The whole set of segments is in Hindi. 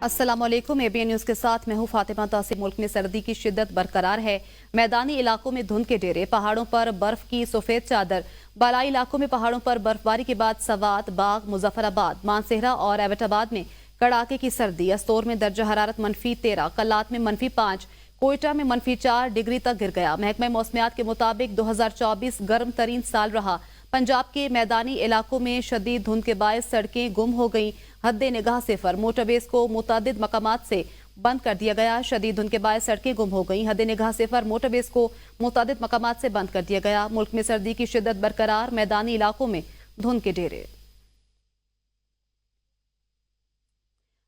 अस्सलामुअलैकुम। एबीएन न्यूज के साथ मैं हूं फातिमा तासिर। मुल्क में सर्दी की शिद्दत बरकरार है। मैदानी इलाकों में धुंध के डेरे, पहाड़ों पर बर्फ की सफेद चादर। बालाई इलाकों में पहाड़ों पर बर्फबारी के बाद सवात, बाग, मुजफ्फराबाद, मानसेहरा और एबटाबाद में कड़ाके की सर्दी। अस्तोर में दर्जा हरारत -13, कल्लात में -5, कोयटा में -4 डिग्री तक गिर गया। महकमा मौसमियात के मुताबिक 2024 गर्म तरीन साल रहा। पंजाब के मैदानी इलाकों में शदीद धुंध के बायस सड़कें गुम हो गईं। हद्दे निगाह सिफर, मोटरवेज को मुतादिद मकामात से बंद कर दिया गया। शदीद धुंध के बायस सड़कें गुम हो गईं। हद्दे निगाह सिफर, मोटरवेज को मुतादिद मकामात से बंद कर दिया गया। मुल्क में सर्दी की शिद्दत बरकरार, मैदानी इलाकों में धुंध के डेरे।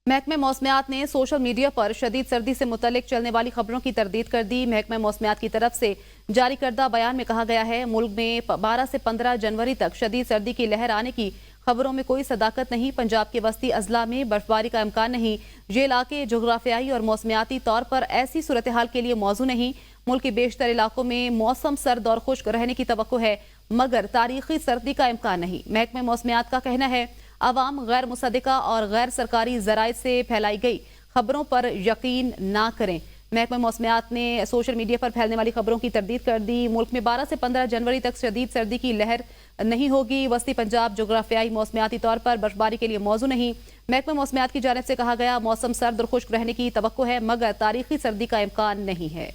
महकमा मौसमियात ने सोशल मीडिया पर शदीद सर्दी से मुतल्लिक चलने वाली खबरों की तरदीद कर दी। महकमा मौसमियात की तरफ से जारी करदा बयान में कहा गया है, मुल्क में 12 से 15 जनवरी तक शदीद सर्दी की लहर आने की खबरों में कोई सदाकत नहीं। पंजाब के वस्ती अजला में बर्फबारी का इम्कान नहीं। ये इलाके जोग्राफियाई और मौसमियाती तौर पर ऐसी सूरत हाल के लिए मौजू नहीं। मुल्क के बेशतर इलाकों में मौसम सर्द और खुश्क रहने की तवक्को है, मगर तारीखी सर्दी का इम्कान नहीं। महकमा मौसमियात का कहना है, अवाम गैर मुसद्दिका और गैर सरकारी जराए से फैलाई गई खबरों पर यकीन ना करें। महकमा मौसमियात ने सोशल मीडिया पर फैलने वाली खबरों की तरदीद कर दी। मुल्क में 12 से 15 जनवरी तक शदीद सर्दी की लहर नहीं होगी। वस्ती पंजाब जोग्राफियाई मौसमियाती तौर पर बर्फबारी के लिए मौजू नहीं। महकमा मौसमियात की जानिब से कहा गया, मौसम सर्द और खुश्क रहने की तवक्को है, मगर तारीखी सर्दी का इम्कान नहीं है।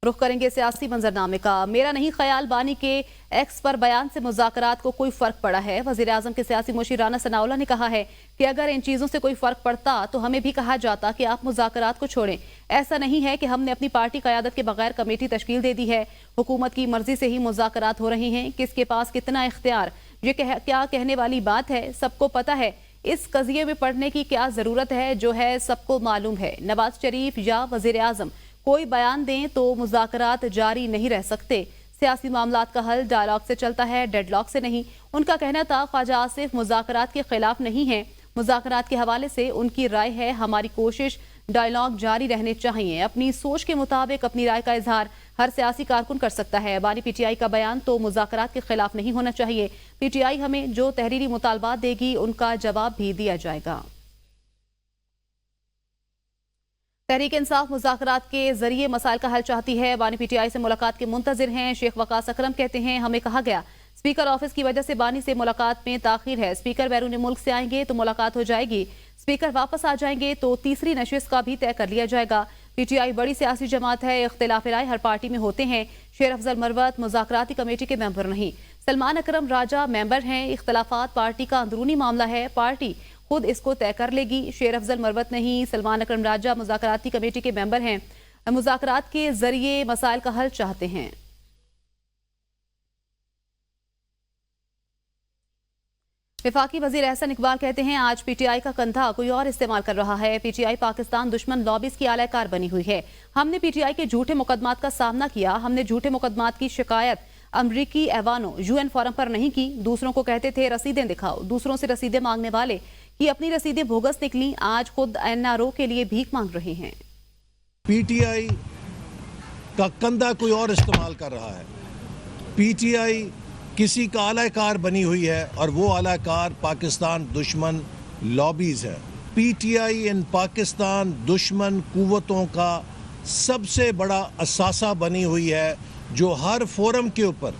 रुख करेंगे सियासी मंजरनामे का। मेरा नहीं ख्याल बानी के एक्स पर बयान से मुज़ाकरात को कोई फर्क पड़ा है। वज़ीर आज़म के सियासी मुशीर राना सनाउल्लाह ने कहा है कि अगर इन चीजों से कोई फर्क पड़ता तो हमें भी कहा जाता कि आप मुज़ाकरात को छोड़ें। ऐसा नहीं है कि हमने अपनी पार्टी क़यादत के बगैर कमेटी तश्कील दे दी है। हुकूमत की मर्जी से ही मुज़ाकरात हो रहे हैं। किसके पास कितना इख्तियार, ये क्या कहने वाली बात है। सबको पता है इस कज़िये में पढ़ने की क्या जरूरत है, जो है सबको मालूम है। नवाज शरीफ या वज़ीर आज़म कोई बयान दें तो मुज़ाकरात जारी नहीं रह सकते। सियासी मामलात का हल डायलॉग से चलता है, डेडलॉक से नहीं। उनका कहना था, ख्वाजा आसिफ मुज़ाकरात के खिलाफ नहीं है। मुज़ाकरात के हवाले से उनकी राय है, हमारी कोशिश डायलॉग जारी रहने चाहिए। अपनी सोच के मुताबिक अपनी राय का इजहार हर सियासी कारकुन कर सकता है। बानी पीटीआई का बयान तो मुज़ाकरात के खिलाफ नहीं होना चाहिए। पीटीआई हमें जो तहरीरी मुतालबात देगी उनका जवाब भी दिया जाएगा। तहरीक इंसाफ मुज़ाकरात के जरिए मसाइल का हल चाहती है। बानी पीटीआई से मुलाकात के मुंतजिर हैं। शेख वकास अकरम कहते हैं, हमें कहा गया स्पीकर ऑफिस की वजह से बानी से मुलाकात में ताखीर है। स्पीकर बैरून मुल्क से आएंगे तो मुलाकात हो जाएगी। स्पीकर वापस आ जाएंगे तो तीसरी नशिस्त का भी तय कर लिया जाएगा। पीटीआई बड़ी सियासी जमात है, इख्तिलाफ राय हर पार्टी में होते हैं। शेर अफजल मरवत मुज़ाकराती कमेटी के मेंबर नहीं, सलमान अकरम राजा मेंबर हैं। इख्तिलाफात पार्टी का अंदरूनी मामला है, पार्टी खुद इसको तय कर लेगी। शेर अफजल मरवत नहीं, सलमान अकरम राजा मुज़ाकराती कमेटी के मेंबर हैं। मुज़ाकरात के जरिए मसाइल का हल चाहते हैं। वफाकी वजीर एहसन इकबाल कहते हैं, आज पीटीआई का कंधा कोई और इस्तेमाल कर रहा है। पीटीआई पाकिस्तान दुश्मन लॉबीज की आलाकार बनी हुई है। हमने पीटीआई के झूठे मुकदमात का सामना किया। हमने झूठे मुकदमात की शिकायत अमरीकी ऐवानों यूएन फोरम पर नहीं की। दूसरों को कहते थे रसीदें दिखाओ, दूसरों से रसीदें मांगने वाले की अपनी रसीदें बोगस निकली। आज खुद एनआरओ के लिए भीख मांग रहे हैं। पीटीआई का कंधा कोई और इस्तेमाल कर रहा है। पीटीआई किसी का आलाकार बनी हुई है और वो आलाकार पाकिस्तान दुश्मन लॉबीज है। पीटीआई इन पाकिस्तान दुश्मन कुव्वतों का सबसे बड़ा असासा बनी हुई है, जो हर फोरम के ऊपर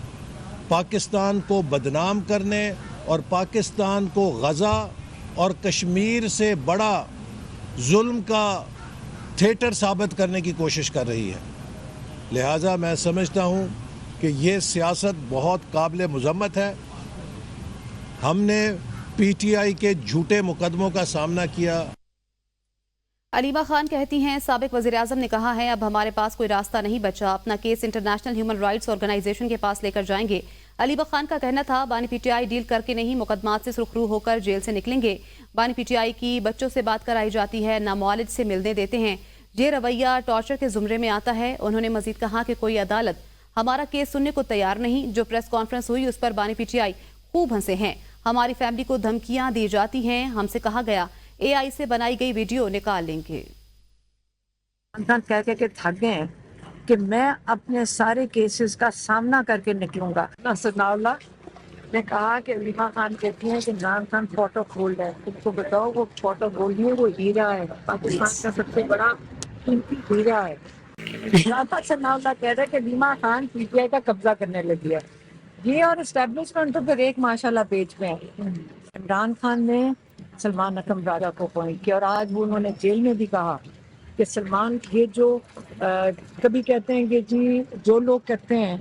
पाकिस्तान को बदनाम करने और पाकिस्तान को गजा और कश्मीर से बड़ा जुल्म का थिएटर साबित करने की कोशिश कर रही है। लिहाजा मैं समझता हूँ कि ये सियासत बहुत काबिल मुज़म्मत है। हमने पीटीआई के झूठे मुकदमों का सामना किया। अलीमा खान कहती हैं, साबिक वज़ीर आज़म ने कहा है अब हमारे पास कोई रास्ता नहीं बचा, अपना case international human rights organization के पास लेकर जाएंगे। अलीमा खान का कहना था, बानी पीटीआई डील करके नहीं, मुकदमात से सुरखरू होकर जेल से निकलेंगे। बानी पीटीआई की बच्चों से बात कराई जाती है, नामौलिद से मिलने देते हैं। ये रवैया टॉर्चर के जुमरे में आता है। उन्होंने मजीद कहा कि कोई अदालत हमारा केस सुनने को तैयार नहीं। जो प्रेस कॉन्फ्रेंस हुई उस पर बानी पीटीआई खूब हंसे हैं। हमारी फैमिली को धमकियां दी जाती हैं। हमसे कहा गया एआई से बनाई गई वीडियो निकाल लेंगे। कह के थक गए हैं कि मैं अपने सारे केसेस का सामना करके निकलूंगा। सनाउल्लाह ने कहा कि रीमा खान कहती हैं कि इमरान खान फोटो गोल्ड है। तुमको बताओ वो फोटो गोल्ड नहीं है, वो हीरा है, पाकिस्तान का सबसे बड़ा कीमती हीरा है। राधा सनाउल्लाह कह रहे हैं कि रीमा खान पीटीआई का कब्जा करने लगी है। ये और एस्टेब्लिशमेंट तो फिर एक माशाल्लाह पेज पे है। इमरान खान ने सलमान अकरम राजा को अपॉइंट किया और आज वो उन्होंने जेल में भी कहा कि सलमान ये जो कभी कहते हैं कि जी जो लोग कहते हैं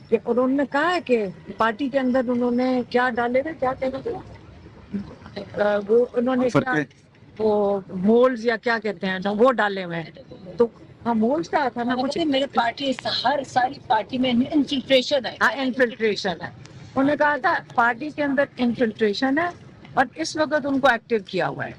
कि, और उन्होंने कहा है कि पार्टी के अंदर उन्होंने क्या डाले हुए, क्या कहते हैं वो उन्होंने क्या वो मोल्स या क्या कहते हैं ना वो डाले हुए हैं। तो हाँ मोल्स का था ना कुछ, मेरे पार्टी हर सारी पार्टी में इन्फिल्ट्रेशन है। हाँ इन्फिल्ट्रेशन है। उन्होंने कहा था पार्टी के अंदर इन्फिल्ट्रेशन है और इस वक्त उनको एक्टिव किया हुआ है।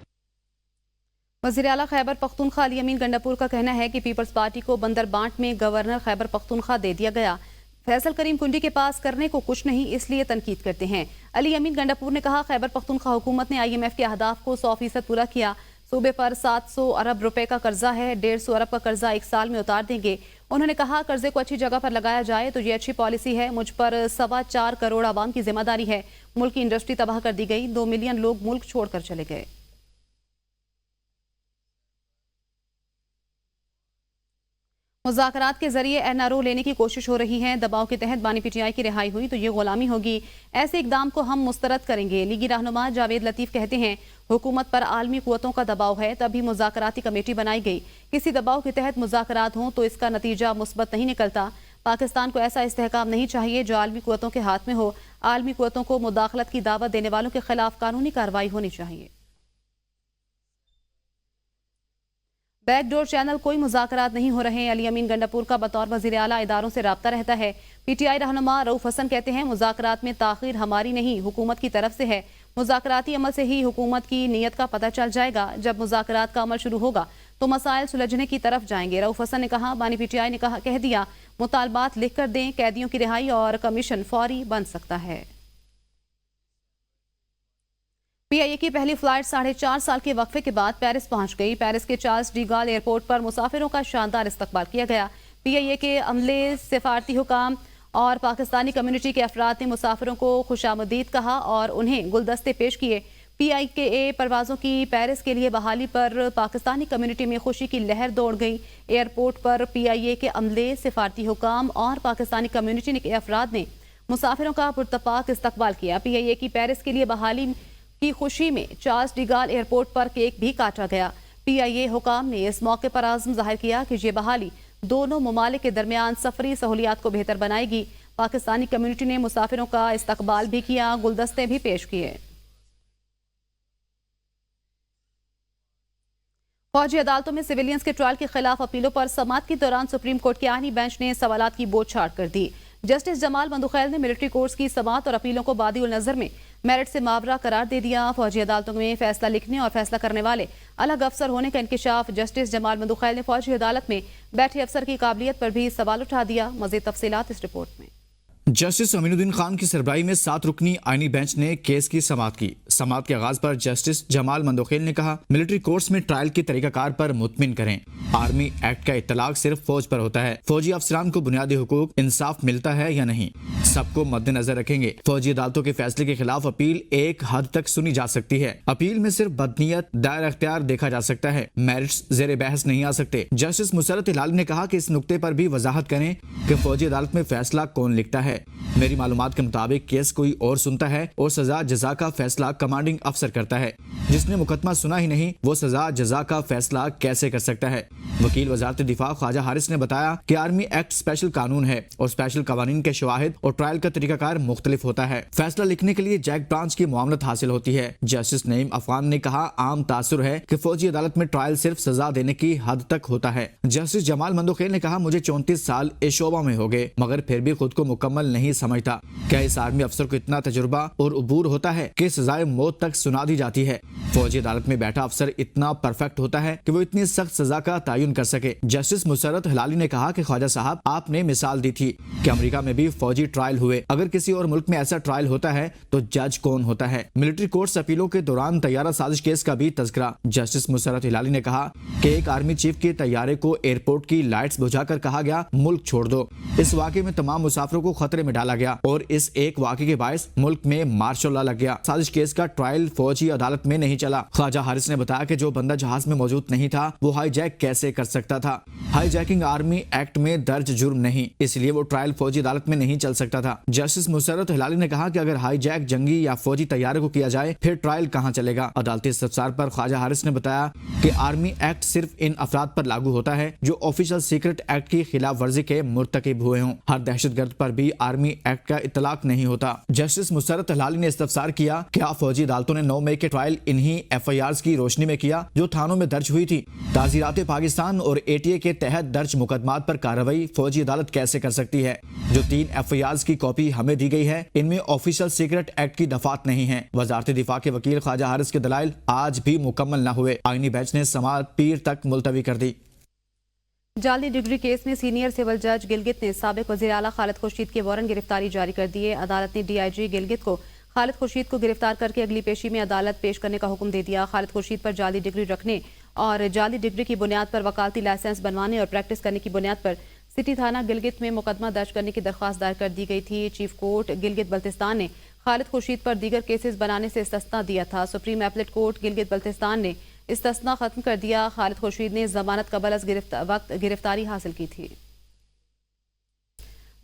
वज़ीर आला खैबर पख्तूनख्वा अली अमीन गंडापुर का कहना है कि पीपल्स पार्टी को बंदरबांट में गवर्नर खैबर पख्तूनख्वा दे दिया गया। फैसल करीम कुंडी के पास करने को कुछ नहीं, इसलिए तनकीद करते हैं। अली अमीन गंडापुर ने कहा खैबर पख्तूनख्वा हुकूमत ने IMF के अहदाफ को 100% पूरा किया। सूबे पर 700 अरब रुपए का कर्जा है, 150 अरब का कर्जा 1 साल में उतार देंगे। उन्होंने कहा कर्जे को अच्छी जगह पर लगाया जाए तो ये अच्छी पॉलिसी है। मुझ पर 4.25 करोड़ आवाम की जिम्मेदारी है। मुल्क की इंडस्ट्री तबाह कर दी गई, 2 मिलियन लोग मुल्क छोड़कर चले गए। मुज़ाकरात के जरिए NRO लेने की कोशिश हो रही है। दबाव के तहत बानी PTI की रिहाई हुई तो ये गुलामी होगी। ऐसे इकदाम को हम मुस्तरद करेंगे। लीगी रहनुमा जावेद लतीफ़ कहते हैं हुकूमत पर आलमी कुव्वतों का दबाव है, तभी मुज़ाकराती कमेटी बनाई गई। किसी दबाव के तहत मुज़ाकरात हों तो इसका नतीजा मुस्बत नहीं निकलता। पाकिस्तान को ऐसा इस्तेहकाम नहीं चाहिए जो आलमी कुव्वतों के हाथ में हो। आलमी कुव्वतों को मुदाखलत की दावत देने वालों के खिलाफ कानूनी कार्रवाई होनी चाहिए। बैकडोर चैनल कोई मुज़ाकरात नहीं हो रहे। अली अमीन गंडापुर का बतौर वज़ीर आला इदारों से रब्ता रहता है। PTI रहनुमा रऊफ हसन कहते हैं मुज़ाकरात में ताख़ीर हमारी नहीं हुकूमत की तरफ से है। मुज़ाकराती अमल से ही हुकूमत की नीयत का पता चल जाएगा। जब मुज़ाकरात का अमल शुरू होगा तो मसाइल सुलझने की तरफ जाएंगे। रऊफ हसन ने कहा बानी PTI ने कह दिया मुतालबात लिख कर दें, कैदियों की रिहाई और कमीशन फौरी बन सकता है। PIA की पहली फ्लाइट 4.5 साल के वक्फे के बाद पेरिस पहुंच गई। पेरिस के चार्ल्स डी गॉल एयरपोर्ट पर मुसाफिरों का शानदार इस्तकबाल किया गया। PIA के अमले, सिफारती हुकाम और पाकिस्तानी कम्युनिटी के अफराद ने मुसाफिरों को खुशामदीद कहा और उन्हें गुलदस्ते पेश किए। PIA परवाज़ों की पेरिस के लिए बहाली पर पाकिस्तानी कम्युनिटी में खुशी की लहर दौड़ गई। एयरपोर्ट पर PIA के अमले, सिफारती हुकाम और पाकिस्तानी कम्युनिटी के अफराद ने मुसाफिरों का पुरतपाक इस्तकबाल किया। PIA की पेरिस के लिए बहाली की खुशी में चार्ल्स डी गॉल एयरपोर्ट पर केक भी काटा गया। PIA हुकाम ने इस मौके पर आज़म जाहिर किया कि ये बहाली दोनों ममालिक के दरमियान सफरी सहूलियात को बेहतर बनाएगी। पाकिस्तानी कम्युनिटी ने मुसाफिरों का इस्तकबाल भी किया, गुलदस्ते भी पेश किए। फौजी अदालतों में सिविलियंस के ट्रायल के खिलाफ अपीलों पर समाअत के दौरान सुप्रीम कोर्ट के आईनी बेंच ने सवालात की बोछाड़ कर दी। जस्टिस जमाल मंदुखैल ने मिलिट्री कोर्ट्स की समाअत और अपीलों को बादिउल नजर में मेरिट से मावरा करार दे दिया। फौजी अदालतों में फैसला लिखने और फैसला करने वाले अलग अफसर होने का इंकिशाफ। जस्टिस जमाल मंदुखैल ने फौजी अदालत में बैठे अफसर की काबिलियत पर भी सवाल उठा दिया। मज़ीद तफसीलात इस रिपोर्ट में। जस्टिस अमीनुद्दीन खान की सरबराही में 7 रुकनी आईनी बेंच ने केस की समाअत की। समाअत के आगाज पर जस्टिस जमाल मंदोखेल ने कहा मिलिट्री कोर्ट्स में ट्रायल के तरीकाकार पर मुतमिन करें। आर्मी एक्ट का इत्तलाक सिर्फ फौज पर होता है। फौजी अफसरान को बुनियादी हुकूक इंसाफ मिलता है या नहीं, सबको मद्देनजर रखेंगे। फौजी अदालतों के फैसले के खिलाफ अपील एक हद तक सुनी जा सकती है। अपील में सिर्फ बदनीयत, दायर अख्तियार देखा जा सकता है, मेरिट्स जेर बहस नहीं आ सकते। जस्टिस मुसरत हिलाली ने कहा कि इस नुक्ते पर भी वजाहत करें कि फौजी अदालत में फैसला कौन लिखता है। मेरी मालूमात के मुताबिक केस कोई और सुनता है और सजा जजा का फैसला कमांडिंग अफसर करता है। जिसने मुकदमा सुना ही नहीं वो सजा जजा का फैसला कैसे कर सकता है। वकील वजारत दिफा ख्वाजा हारिस ने बताया कि आर्मी एक्ट स्पेशल कानून है और स्पेशल कवानीन के शवाहिद और ट्रायल का तरीकाकार मुख्तलिफ होता है। फैसला लिखने के लिए जैक ब्रांच की मुआवनत हासिल होती है। जस्टिस नईम अफगान ने कहा आम तासुर है कि फौजी अदालत में ट्रायल सिर्फ सजा देने की हद तक होता है। जस्टिस जमाल मंदोखेल ने कहा मुझे 34 साल इस शोबा में हो गए मगर फिर भी खुद को मुकम्मल नहीं समझता। क्या इस आर्मी अफसर को इतना तजुर्बा और उबूर होता है कि सजाए मौत तक सुना दी जाती है। फौजी अदालत में बैठा अफसर इतना परफेक्ट होता है कि वो इतनी सख्त सजा का तयन कर सके। जस्टिस मुसरत हिलाली ने कहा कि ख्वाजा साहब आपने मिसाल दी थी कि अमेरिका में भी फौजी ट्रायल हुए। अगर किसी और मुल्क में ऐसा ट्रायल होता है तो जज कौन होता है। मिलिट्री कोर्ट्स अपीलों के दौरान तैयारा साजिश केस का भी तज़किरा। जस्टिस मुसरत हिलाली ने कहा कि एक आर्मी चीफ के तैयारे को एयरपोर्ट की लाइट्स बुझाकर कहा गया मुल्क छोड़ दो। इस वाक़े में तमाम मुसाफिरों को खतरे खतरे में डाला गया और इस एक वाक़े के बायस मुल्क में मार्शल लॉ लग गया। साजिश केस का ट्रायल फौजी अदालत में नहीं चला। ख्वाजा हारिस ने बताया कि जो बंदा जहाज में मौजूद नहीं था वो हाईजैक कैसे कर सकता था। हाईजैकिंग आर्मी एक्ट में दर्ज जुर्म नहीं, इसलिए वो ट्रायल फौजी अदालत में नहीं चल सकता था। जस्टिस मुसर्रत हिलाली ने कहा कि अगर हाईजैक जंगी या फौजी तैयारे को किया जाए फिर ट्रायल कहाँ चलेगा। अदालती इस्तफसार पर ख्वाजा हारिस ने बताया कि आर्मी एक्ट सिर्फ इन अफराद पर लागू होता है जो ऑफिशियल सीक्रेट एक्ट की खिलाफ वर्जी के मुर्तकिब हुए हों। हर दहशतगर्द पर भी आर्मी एक्ट का इतलाक नहीं होता। जस्टिस मुसर्रत हिलाली ने इस्तफसार किया, क्या फौजी अदालतों ने 9 मई के ट्रायल इन्हीं FIRs की रोशनी में किया जो थानों में दर्ज हुई थी। ताज़ीरात पाकिस्तान और ATA के तहत दर्ज मुकदमात पर कार्रवाई फौजी अदालत कैसे कर सकती है। जो 3 FIRs की कॉपी हमें दी गई है इनमें ऑफिशियल सीक्रेट एक्ट की दफात नहीं है। वजारत दिफा के वकील ख्वाजा हारिस के दलाइल आज भी मुकम्मल न हुए। आईनी बेंच ने समाअत पीर तक मुलतवी कर दी। जाली डिग्री केस में सीनियर सिविल जज गिलगित ने साबिक वज़ीर आला खालिद खुर्शीद के वारंट गिरफ्तारी जारी कर दिए। अदालत ने DIG गिलगित को खालिद खुर्शीद को गिरफ्तार करके अगली पेशी में अदालत पेश करने का हुक्म दे दिया। खालिद खुर्शीद पर जाली डिग्री रखने और जाली डिग्री की बुनियाद पर वकालती लाइसेंस बनवाने और प्रैक्टिस करने की बुनियाद पर सिटी थाना गिलगित में मुकदमा दर्ज करने की दरख्वास्त दायर कर दी गई थी। चीफ कोर्ट गिलगित बल्तिस्तान ने खालिद खुर्शीद पर दीगर केसेस बनाने से इस्तिस्ना दिया था। Supreme appellate court Gilgit Baltistan ने इस्तिस्ना खत्म कर दिया। खालिद खुर्शीद ने जमानत कबल अज वक्त गिरफ्तारी हासिल की थी।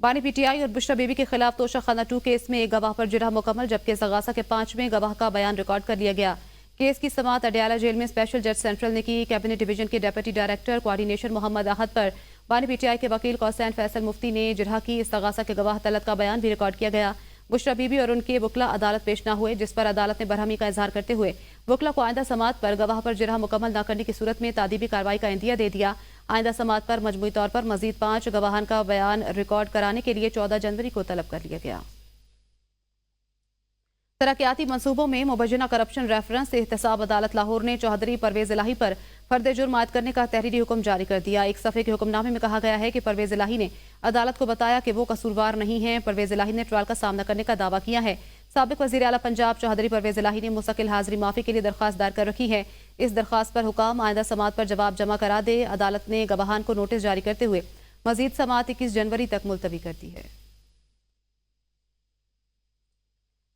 बानी PTI और बुशरा बीबी के खिलाफ तोशा खाना 2 केस में एक गवाह पर जिरह मुकम्मल, जबकि सगासा के 5वें गवाह का बयान रिकॉर्ड कर लिया गया। केस की समाअत अडयाला जेल में स्पेशल जज सेंट्रल ने की। कैबिनेट डिवीजन के डेप्यूटी डायरेक्टर कोऑर्डिनेशन मोहम्मद अहद पर बानी PTI के वकील कौसैन फैसल मुफ्ती ने जिरह की। इस्तगासा के गवाह तलत का बयान भी रिकॉर्ड किया गया। बुशरा बीबी और उनके वकला अदालत पेश न हुए, जिस पर अदालत ने बरहमी का इजहार करते हुए वकला को आइंदा समाअत पर गवाह पर जिरह मुकम्मल न करने की सूरत में तादीबी कार्रवाई का इंदिया दे दिया। आइंदा समाअत पर मजमूई तौर पर मजीद 5 गवाहान का बयान रिकॉर्ड कराने के लिए 14 जनवरी को तलब कर लिया गया। तरक्याती मंसूबों में मुबजना करप्शन रेफरेंस एहतसाब अदालत लाहौर ने चौधरी परवेज इलाही पर फर्द जुर्म आयद करने का तहरीरी हुक्म जारी कर दिया। एक सफ़े के हुक्मनामे में कहा गया है कि परवेज इलाही ने अदालत को बताया कि वो कसूरवार नहीं है। परवेज इलाही ने ट्रायल का सामना करने का दावा किया है। साबिक वज़ीर आला पंजाब चौधरी परवेज इलाही ने मुस्तकिल हाजिरी माफी के लिए दरख्वास्त दायर कर रखी है। इस दरख्वास्त पर हुकाम आइंदा समाअत पर जवाब जमा करा दे। अदालत ने गवाहान को नोटिस जारी करते हुए मजीद समाअत 21 जनवरी तक मुलतवी कर दी है।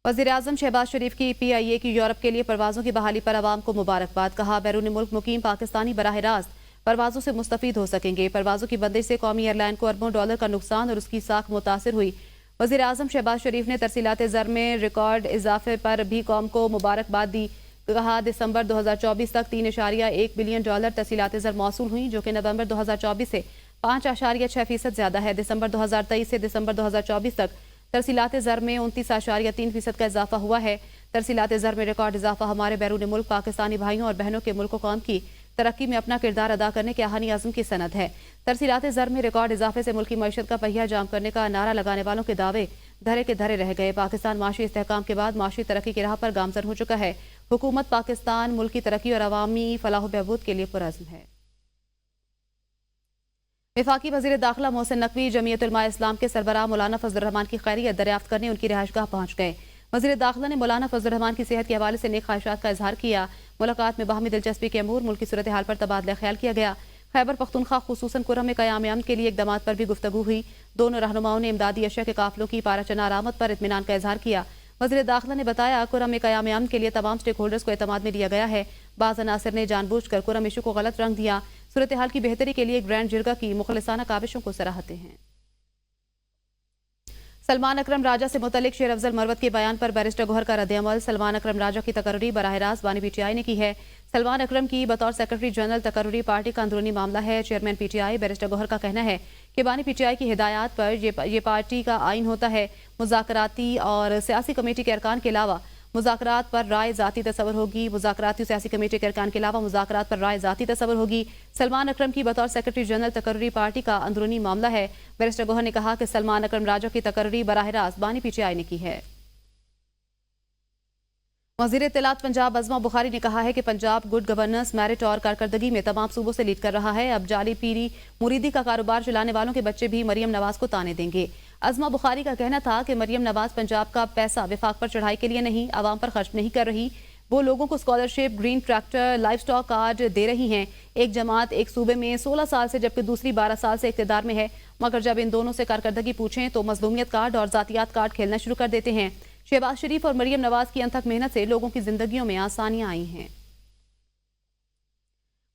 वज़ीर आज़म शहबाज शरीफ की PIA की यूरोप के लिए परवाज़ों की बहाली पर अवाम को मुबारकबाद। कहा, बैरून मुल्क मुकीम पाकिस्तानी बराह रास्त परवाज़ों से मुस्तफ़ीद हो सकेंगे। परवाज़ों की बंदिश से कौमी एयरलाइन को अरबों डॉलर का नुकसान और उसकी साख मुतासिर हुई। वज़ीर आज़म शहबाज शरीफ ने तरसीलात ज़र में रिकॉर्ड इजाफे पर भी कौम को मुबारकबाद दी। कहा, दिसंबर 2024 तक 3.1 बिलियन डॉलर तरसीलात ज़र मौसूल हुई, जो कि नवंबर 2024 से 5.6% ज्यादा है। दिसंबर 2023 से दिसंबर 2024 तक तरसीलात ज़र में 29.3% का इजाफा हुआ है। तरसीलात ज़र में रिकॉर्ड इजाफा हमारे बैरून मुल्क पाकिस्तानी भाइयों और बहनों के मुल्क कौम की तरक्की में अपना किरदार अदा करने के आहानी आज़म की सनद है। तरसीलात ज़र में रिकॉर्ड इजाफे से मुल्की मईशत का पहिया जाम करने का नारा लगाने वालों के दावे धरे के धरे रह गए। पाकिस्तान माशी इस्तेहकाम के बाद माशी तरक्की की राह पर गामजन हो चुका है। हुकूमत पाकिस्तान मुल्क की तरक्की और अवामी फलाह बहबूद के लिए पुरअज़्म है। वफाकी वज़ीर दाखिला मोहसिन नकवी जमीयत उलमा इस्लाम के सरबराह मौलाना फजल रहमान की खैरियत दरियाफ्त करने उनकी रिहाइशगाह पहुंच गए। वज़ीर दाखिला ने मौलाना फजल रहमान की सेहत के हवाले से नेक ख्वाहिशात का इजहार किया। मुलाकात में बाहमी दिलचस्पी के अमूर मुल्क की सूरत हाल पर तबादला ख्याल किया गया। खैबर पख्तूनख्वा खुसूसन कुरम में क़याम अमन के लिए इक़दामात पर भी गुफ्तगू हुई। दोनों रहनुमाओं ने इमदादी अशिया के काफिलों की पाराचना आरामद पर इत्मीनान का इजहार किया। वज़ीर दाखिला ने बताया, कुरम में क़याम अमन के लिए तमाम स्टेक होल्डर्स को एतमाद में लिया गया है। बाज़ अनासिर ने जानबूझकर कुरम इशू को गलत रंग दिया। सूरत हाल की बेहतरी के लिए ग्रैंड जिरगा की मुखलिसाना काविशों को सराहते हैं। सलमान अकरम राजा से मुतल्लिक शेर अफजल मरवत के बयान पर बैरिस्टर गौहर का रद्द-ए-अमल। सलमान अकरम राजा की तकर्री बराह रास्त बानी PTI ने की है। सलमान अकरम की बतौर सेक्रेटरी जनरल तकर्री पार्टी का अंदरूनी मामला है। चेयरमैन PTI बैरिस्टर गौहर का कहना है कि बानी PTI की हिदायत पर ये पार्टी का आइन होता है। मुज़ाकराती और सियासी कमेटी के अरकान के अलावा मुज़ाकरात पर राय ज़ाती तस्वर होगी। मुज़ाकराती सियासी कमेटी के अरकान के अलावा मुज़ाकरात पर राय ज़ाती तस्वर होगी। सलमान अकरम की बतौर सेक्रेटरी जनरल तकर्री पार्टी का अंदरूनी मामला है। बैरिस्टर गौहर ने कहा कि सलमान अकरम राजा की तकर्री बराह रास्त बानी PTI ने की है। वज़ीर इत्तलात पंजाब अज़मा बुखारी ने कहा है कि पंजाब गुड गवर्नेंस, मेरिट और कारकर्दगी में तमाम सूबों से लीड कर रहा है। अब जाली पीरी मुरीदी का कारोबार चलाने वालों के बच्चे भी मरियम नवाज को ताने देंगे। अज़मा बुखारी का कहना था कि मरियम नवाज पंजाब का पैसा विफाक पर चढ़ाई के लिए नहीं, आवाम पर खर्च नहीं कर रही। वो लोगों को scholarship, green tractor, life stock card दे रही हैं। एक जमात एक सूबे में 16 साल से जबकि दूसरी 12 साल से इक़्तिदार में है, मगर जब इन दोनों से कारकर्दगी पूछें तो मजलूमियत कार्ड और जातियात कार्ड खेलना शुरू कर देते हैं। शहबाज शरीफ और मरियम नवाज की अनथक मेहनत से लोगों की जिंदगियों में आसानियां आई हैं।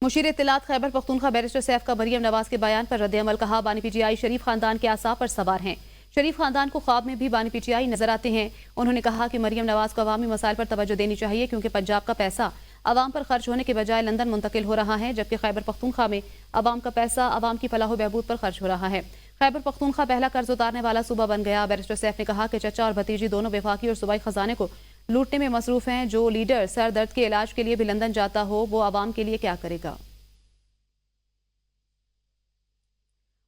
मुशीर इत्तलात खैबर पख्तूनख्वा बैरिस्टर सैफ का मरियम नवाज के बयान पर रद्द-ए-अमल। कहा, बानी पीटीआई शरीफ खानदान के आसाब पर सवार हैं। शरीफ खानदान को ख्वाब में भी बानी पीटीआई नजर आते हैं। उन्होंने कहा कि मरियम नवाज को अवामी मसाइल पर तवज्जो देनी चाहिए, क्योंकि पंजाब का पैसा अवाम पर खर्च होने के बजाय लंदन मुंतकिल हो रहा है, जबकि खैबर पख्तूनख्वा में अवाम का पैसा अवाम की फलाह बहबूद पर खर्च हो रहा है। खैबर पख्तूनख्वा पहला कर्ज उतारने वाला सूबा बन गया। बैरिस्टर सैफ ने कहा कि चचा और भतीजी दोनों वफाकी और सूबाई खजाने को लूटने में मसरूफ हैं। जो लीडर सर दर्द के इलाज के लिए भी लंदन जाता हो, वो अवाम के लिए क्या करेगा।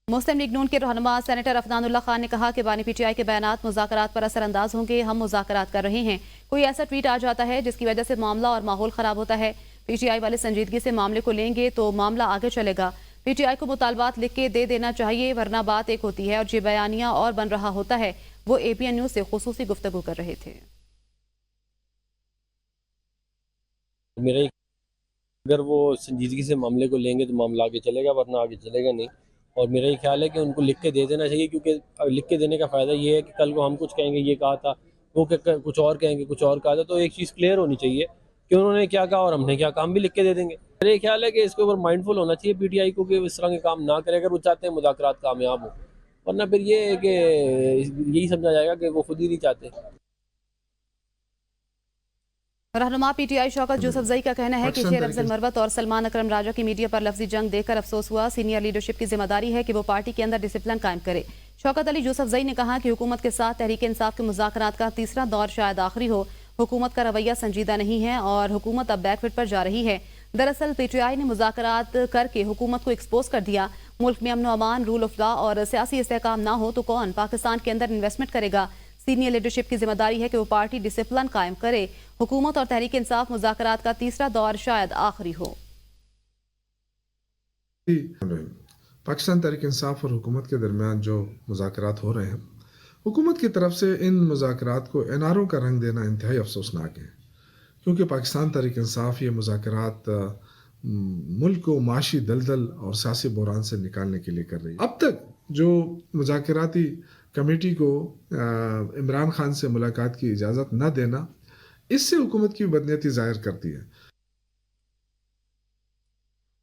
मुस्लिम लीग नून के रहनुमा सेनेटर अफनानुल्लाह खान ने कहा कि बानी पीटीआई के बयानात मुज़ाकरात पर असरअंदाज होंगे। हम मुज़ाकरात कर रहे हैं। कोई ऐसा ट्वीट आ जाता है जिसकी वजह से मामला और माहौल खराब होता है। पीटीआई वाले संजीदगी से मामले को लेंगे तो मामला आगे चलेगा। पीटीआई को मुतालबात लिख के दे देना चाहिए, वरना बात एक होती है और जो बयानिया और बन रहा होता है। वो एपीएन न्यूज से खुसूसी गुफ्तगू कर रहे थे। मेरा अगर वो संजीदगी से मामले को लेंगे तो मामला आगे चलेगा, वरना आगे चलेगा नहीं। और मेरा ये ख्याल है कि उनको लिख के दे देना चाहिए, क्योंकि लिख के देने का फ़ायदा ये है कि कल को हम कुछ कहेंगे ये कहा था, वो कुछ और कहेंगे कुछ और कहा था, तो एक चीज़ क्लियर होनी चाहिए कि उन्होंने क्या कहा और हमने क्या कहा, हम भी लिख के दे देंगे। मेरा ये ख्याल है कि इसके ऊपर माइंडफुल होना चाहिए पीटीआई को कि इस तरह के काम ना करे अगर वो चाहते हैं मुज़ाकरात कामयाब हो, वरना फिर ये है कि यही समझा जाएगा कि वो खुद ही नहीं चाहते। रहनुमा पीटीआई शौकत यूसुफजई का कहना है कि शेर अफजल मरवत और सलमान अकरम राजा की मीडिया पर लफ्जी जंग देखकर अफसोस हुआ। सीनियर लीडरशिप की जिम्मेदारी है कि वो पार्टी के अंदर डिसिप्लिन कायम करे। शौकत अली यूसुफजई ने कहा कि हुकूमत के साथ तहरीक इंसाफ के मुज़ाकरात का तीसरा दौर शायद आखिरी हो। हुकूमत का रवैया संजीदा नहीं है और हुकूमत अब बैकफुट पर जा रही है। दरअसल पीटीआई ने मुज़ाकरात करके हुकूमत को एक्सपोज कर दिया। मुल्क में अमन अमान, रूल ऑफ लॉ और सियासी इस्तेहकाम ना हो तो कौन पाकिस्तान के अंदर इन्वेस्टमेंट करेगा। सीनियर लीडरशिप की जिम्मेदारी है कि वो पार्टी डिसिप्लिन कायम करे। हुकूमत और तहरीक इंसाफ मुज़ाकरात का तीसरा दौर शायद आखिरी हो। पाकिस्तान तहरीक इंसाफ और हुकूमत के दरमियान जो मुज़ाकरात हो रहे हैं, हुकूमत की तरफ से इन मुज़ाकरात को एनआरओ का रंग देना इंतहाई अफसोसनाक है, क्योंकि पाकिस्तान तहरीक इंसाफ ये मुज़ाकरात मुल्क को माशी दलदल और सियासी बहरान से निकालने के लिए कर रही है। अब तक जो मुज़ाकराती कमेटी को इमरान खान से मुलाकात की इजाज़त न देना, इससे हुकूमत की बदनीयती जाहिर करती है।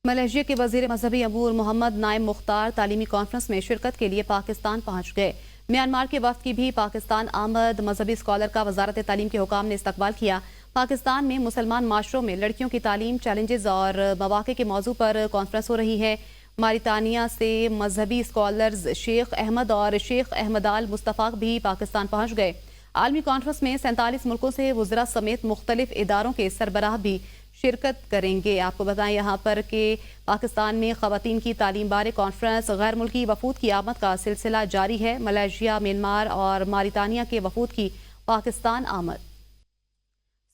मलेशिया के वजीर मजहबी अमूर मोहम्मद नाइम मुख्तार तालीमी कॉन्फ्रेंस में शिरकत के लिए पाकिस्तान पहुंच गए। म्यांमार के वफ्द की भी पाकिस्तान आमद। मजहबी स्कॉलर का वजारत तालीम के हुकाम ने इस्तकबाल किया। पाकिस्तान में मुसलमान माशरों में लड़कियों की तालीम, चैलेंजेस और मौक़े के मौजू पर कॉन्फ्रेंस हो रही है। मारितानिया से मजहबी स्कॉलर्स शेख अहमद और शेख अहमद आल मुस्तफ़ा भी पाकिस्तान पहुंच गए। आलमी कॉन्फ्रेंस में 47 मुल्कों से वज़रा समेत मुख्तलिफ इदारों के सरबराह भी शिरकत करेंगे। आपको बताएं यहाँ पर कि पाकिस्तान में ख़वातीन की तालीम बारे कॉन्फ्रेंस, गैर मुल्की वफूद की आमद का सिलसिला जारी है। मलेशिया, म्यांमार और मारितानिया के वफूद की पाकिस्तान आमद।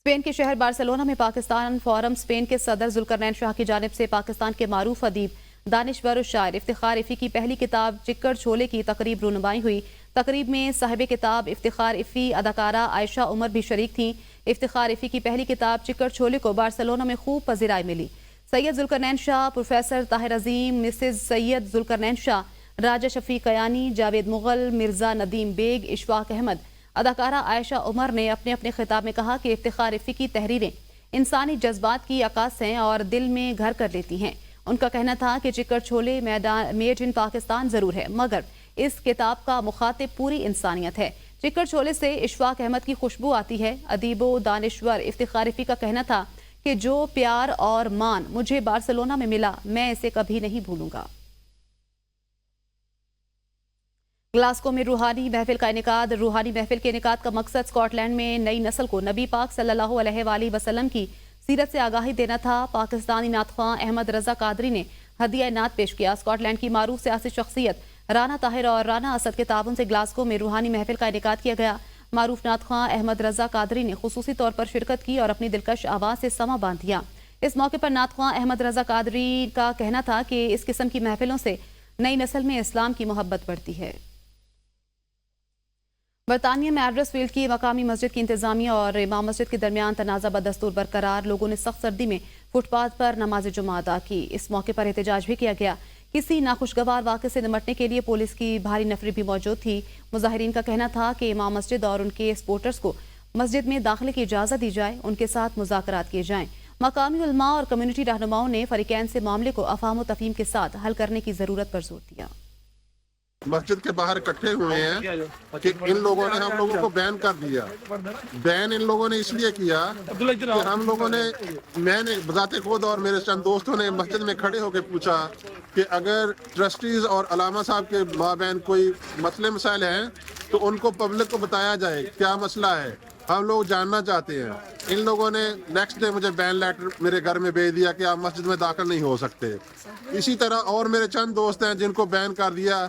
स्पेन के शहर बार्सिलोना में पाकिस्तान फोरम स्पेन के सदर जुल्करनैन शाह की जानिब से पाकिस्तान के मारूफ अदीब, दानिश्वर शायर इफ्तिखार इफ़ी की पहली किताब चिक्कड़ छोले की तकरीब रूनुमाई हुई। तकरीब में साहिब किताब इफ्तिखार इफ़ी अदाकारा आयशा उमर भी शरीक थी। इफ्तिखार इफ़ी की पहली किताब चिक्कड़ छोले को बार्सिलोना में खूब पज़िराई मिली। सैयद जुल्करनैन शाह, प्रोफेसर ताहिर अजीम, मिसेज सैयद जुल्करनैन शाह, राजा शफी कयानी, जावेद मुगल, मिर्जा नदीम बेग, इशफाक अहमद, अदाकारा आयशा उमर ने अपने अपने खिताब में कहा कि इफ्तिखार इफ़ी की तहरीरें इंसानी जज्बात की अक्कास हैं और दिल में घर कर लेती हैं। उनका कहना था कि चिक्कड़ छोले मेड इन पाकिस्तान जरूर है, मगर इस किताब का मुखातिब पूरी इंसानियत है। चिक्कड़ छोले से इशफाक अहमद की खुशबू आती है। अदीबो दानिश्वर इफ्तिखार इफ़ी का कहना था कि जो प्यार और मान मुझे बार्सिलोना में मिला, मैं इसे कभी नहीं भूलूंगा। ग्लासगो में रूहानी महफिल का इनेकाद। रूहानी महफिल के इनेकाद का मकसद स्कॉटलैंड में नई नस्ल को नबी पाक सल्लल्लाहु अलैहि वसल्लम की सीरत से आगाही देना था। पाकिस्तानी नातख्वां अहमद रजा कादरी ने हदिया नात पेश किया। स्कॉटलैंड की मारूफ सियासी शख्सियत राना ताहिर और राना असद के ताबन से ग्लासगो में रूहानी महफिल का इनेकाद किया गया। मारूफ नातख्वां अहमद रजा कादरी ने खुसूसी तौर पर शिरकत की और अपनी दिलकश आवाज़ से समा बांध दिया। इस मौके पर नातख्वां अहमद रजा कादरी का कहना था कि इस किस्म की महफिलों से नई नस्ल में इस्लाम की मोहब्बत बढ़ती है। बरतानिया में एड्रेस फील्ड की मकामी मस्जिद की इंतजामिया और इमाम मस्जिद के दरमियान तनाज़ा बदस्तूर बरकरार। लोगों ने सख्त सर्दी में फुटपाथ पर नमाज जुमा अदा की। इस मौके पर एहतजाज भी किया गया। किसी नाखुशगवार वाक़े से निपटने के लिए पुलिस की भारी नफरी भी मौजूद थी। मुजाहिरीन का कहना था कि इमाम मस्जिद और उनके सपोर्टर्स को मस्जिद में दाखिले की इजाज़त दी जाए, उनके साथ मुज़ाकरात किए जाएं। मकामी उलमा और कम्युनिटी रहनुमाओं ने फरीकैन से मामले को अफ़ाम व तफ़हीम के साथ हल करने की ज़रूरत पर जोर दिया। मस्जिद के बाहर इकट्ठे हुए हैं कि इन लोगों ने हम लोगों को बैन कर दिया। बैन इन लोगों ने इसलिए किया कि हम लोगों ने, मैंने बजाते खुद और मेरे चंद दोस्तों ने मस्जिद में खड़े होकर पूछा कि अगर ट्रस्टीज और अलामा साहब के माबैन कोई मसले मसाइल हैं तो उनको पब्लिक को बताया जाए क्या मसला है, हम लोग जानना चाहते हैं। इन लोगों ने नेक्स्ट डे मुझे बैन लेटर मेरे घर में भेज दिया कि आप मस्जिद में दाखिल नहीं हो सकते। इसी तरह और मेरे चंद दोस्त हैं जिनको बैन कर दिया